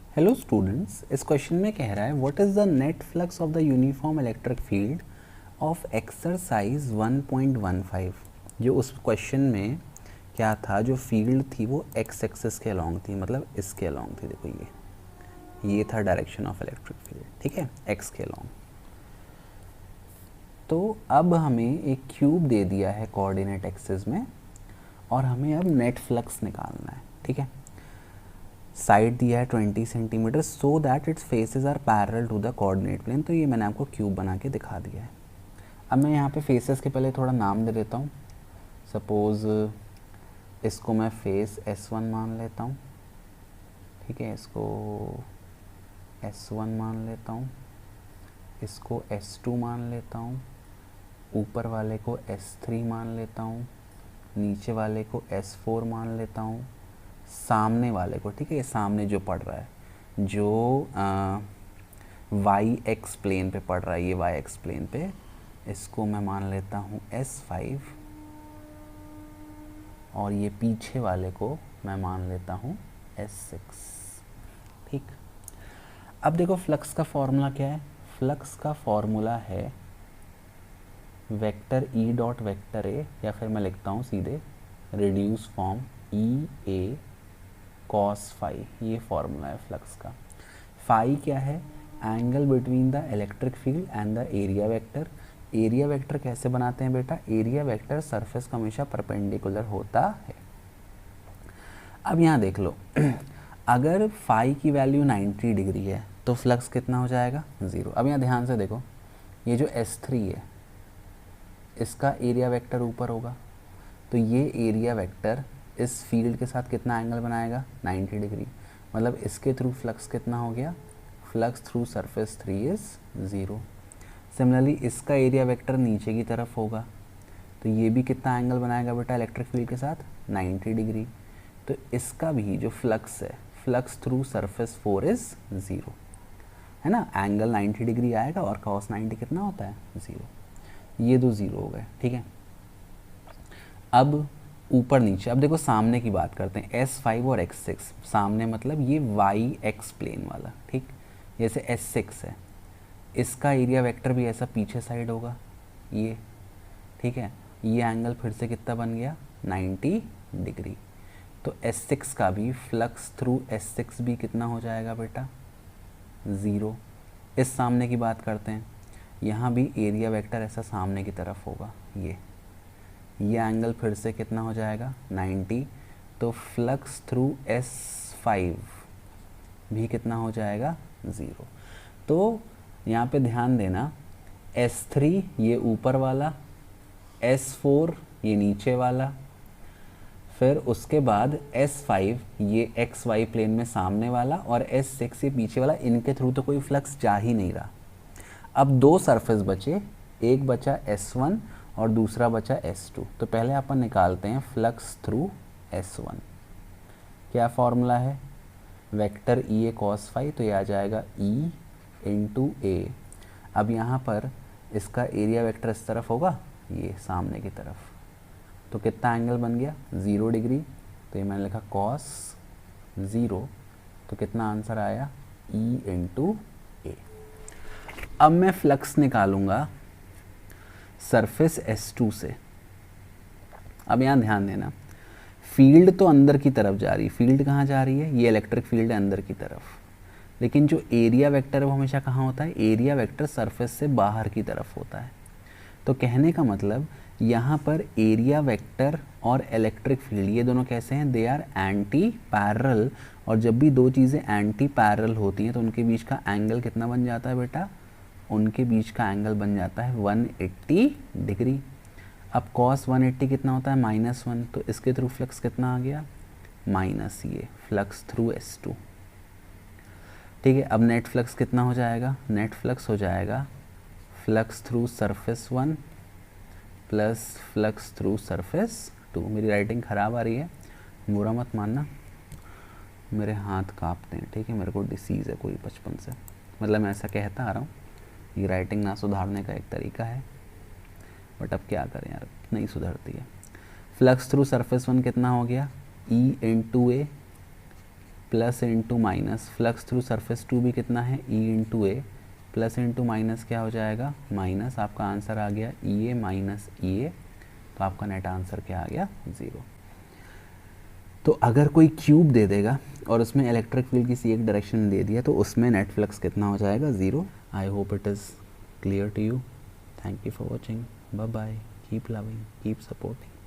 Hello students, इस question में कह रहा है what is the net flux of the uniform electric field of exercise 1.15। जो उस क्वेश्चन में क्या था, जो फील्ड थी वो एक्स एक्सिस के अलॉन्ग थी, मतलब इसके अलॉन्ग थी। देखो ये था डायरेक्शन ऑफ इलेक्ट्रिक फील्ड, ठीक है, एक्स के अलॉन्ग। तो अब हमें एक क्यूब दे दिया है कोऑर्डिनेट एक्सिस में और हमें अब नेट फ्लक्स निकालना है, ठीक है। साइड दिया है 20 centimetre so that its faces are parallel to the coordinate plane. तो ये मैंने आपको क्यूब बना के दिखा दिया है। अब मैं यहाँ पे फेसेस के पहले थोड़ा नाम दे देता हूँ। सपोज़ इसको मैं फेस S1 मान लेता हूँ, ठीक है, इसको S1 मान लेता हूँ, इसको S2 मान लेता हूँ, ऊपर वाले को S3 मान लेता हूँ, नीचे वाले को S4 मान लेता हूँ, सामने वाले को, ठीक है, ये सामने जो पड़ रहा है, जो वाई एक्स प्लेन पे पड़ रहा है, ये वाई एक्स प्लेन पे, इसको मैं मान लेता हूँ S5 और ये पीछे वाले को मैं मान लेता हूँ S6, ठीक। अब देखो फ्लक्स का फॉर्मूला क्या है। फ्लक्स का फॉर्मूला है vector E dot vector A, या फिर मैं लिखता हूँ सीधे रिड्यूस फॉर्म ई ए कॉस फाई। ये फॉर्मूला है फ्लक्स का। फाई क्या है? Angle between the electric field and the area vector. Area vector कैसे बनाते हैं बेटा? एरिया वेक्टर सरफेस का हमेशा परपेंडिकुलर होता है। अब यहाँ देख लो अगर फाई की वैल्यू 90 डिग्री है तो फ्लक्स कितना हो जाएगा? 0। अब यहाँ ध्यान से देखो, ये जो S3 है इसका एरिया वेक्टर ऊपर होगा, तो ये एरिया वेक्टर इस फील्ड के साथ कितना एंगल बनाएगा? 90 डिग्री। मतलब इसके थ्रू फ्लक्स कितना हो गया? Flux through surface 3 is 0। Similarly इसका एरिया वेक्टर नीचे की तरफ होगा, तो ये भी कितना एंगल बनाएगा बेटा इलेक्ट्रिक फील्ड के साथ? 90 डिग्री। तो इसका भी जो फ्लक्स है, फ्लक्स थ्रू सरफेस 4 इज़ 0, है ना। एंगल 90 डिग्री आएगा और cos 90 कितना होता है? 0। ये दो 0 हो गए, ठीक है। अब ऊपर नीचे, अब देखो सामने की बात करते हैं। S5 और X6 सामने, मतलब ये वाई एक्स प्लेन वाला, ठीक। जैसे S6 है, इसका एरिया वेक्टर भी ऐसा पीछे साइड होगा, ये, ठीक है। ये एंगल फिर से कितना बन गया? 90 डिग्री। तो S6 का भी फ्लक्स थ्रू S6 भी कितना हो जाएगा बेटा? 0। इस सामने की बात करते हैं, यहाँ भी एरिया वेक्टर ऐसा सामने की तरफ होगा, ये एंगल फिर से कितना हो जाएगा? 90। तो फ्लक्स थ्रू S5 भी कितना हो जाएगा? 0। तो यहाँ पे ध्यान देना, S3 ये ऊपर वाला, S4 ये नीचे वाला, फिर उसके बाद S5 ये XY प्लेन में सामने वाला, और S6 ये पीछे वाला। इनके थ्रू तो कोई फ्लक्स जा ही नहीं रहा। अब दो सरफेस बचे, एक बचा S1 और दूसरा बचा S2। तो पहले अपन निकालते हैं फ्लक्स थ्रू S1। क्या फॉर्मूला है? वेक्टर ई ए कॉस फाई, तो ये आ जाएगा E इंटू ए। अब यहाँ पर इसका एरिया वेक्टर इस तरफ होगा, ये सामने की तरफ, तो कितना एंगल बन गया? 0 डिग्री। तो ये मैंने लिखा कॉस 0, तो कितना आंसर आया? E इंटू ए। अब मैं फ्लक्स निकालूंगा सरफेस S2 से। अब यहाँ ध्यान देना, फील्ड तो अंदर की तरफ जा रही है। फील्ड कहाँ जा रही है? ये इलेक्ट्रिक फील्ड है अंदर की तरफ, लेकिन जो एरिया वेक्टर है वो हमेशा कहाँ होता है? एरिया वेक्टर सरफेस से बाहर की तरफ होता है। तो कहने का मतलब यहाँ पर एरिया वेक्टर और इलेक्ट्रिक फील्ड ये दोनों कैसे हैं? They are anti parallel. और जब भी दो चीज़ें एंटी पैरेलल होती हैं तो उनके बीच का एंगल कितना बन जाता है बेटा? उनके बीच का एंगल बन जाता है 180 डिग्री। अब cos 180 कितना होता है? -1। तो इसके थ्रू फ्लक्स कितना आ गया? माइनस ये फ्लक्स थ्रू S2, ठीक है। अब नेट फ्लक्स कितना हो जाएगा? नेट फ्लक्स हो जाएगा flux through surface 1 plus flux through surface 2। मेरी राइटिंग ख़राब आ रही है, बुरा मत मानना, मेरे हाथ कांपते हैं, ठीक है। मेरे को डिसीज़ है कोई बचपन से, मतलब मैं ऐसा कहता आ रहा हूँ। ये राइटिंग ना सुधारने का एक तरीका है, बट अब क्या करें यार, नहीं सुधरती है। फ्लक्स थ्रू सरफेस 1 कितना हो गया? E into A plus into minus, flux through surface two भी कितना है, E into A, plus into minus क्या हो जाएगा, माइनस, आपका आंसर आ गया ई ए माइनस ई ए, तो आपका नेट आंसर क्या आ गया, 0। तो अगर कोई क्यूब दे देगा और उसमें इलेक्ट्रिक फील्ड किसी एक डायरेक्शन में दे दिया तो उसमें नेट फ्लक्स कितना हो जाएगा, 0। I hope it is clear to you. Thank you for watching, bye bye, keep loving, keep supporting.